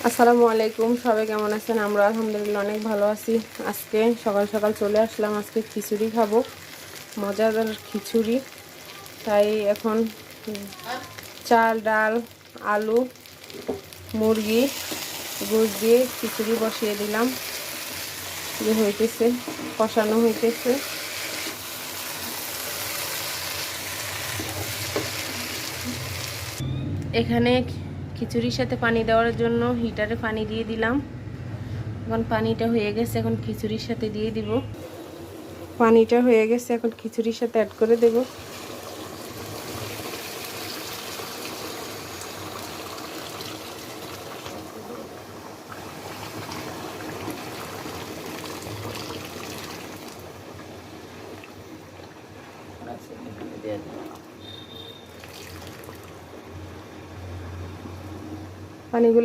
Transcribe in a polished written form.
আসসালামু আলাইকুম, সবাই কেমন আছেন? আমরা আলহামদুলিল্লাহ অনেক ভালো আছি। আজকে সকাল সকাল চলে আসলাম, আজকে খিচুড়ি খাবো, মজাদার খিচুড়ি। তাই এখন চাল, ডাল, আলু, মুরগি, গোশ দিয়ে খিচুড়ি বসিয়ে দিলাম। যে হইতেছে, কষানো হইতেছে। এখানে খিচুড়ির সাথে পানি দেওয়ার জন্য হিটারে পানি দিয়ে দিলাম। এখন পানিটা হয়ে গেছে, এখন খিচুড়ির সাথে দিয়ে দিব। পানিটা হয়ে গেছে, এখন খিচুড়ির সাথে অ্যাড করে দেব। পানিগুলো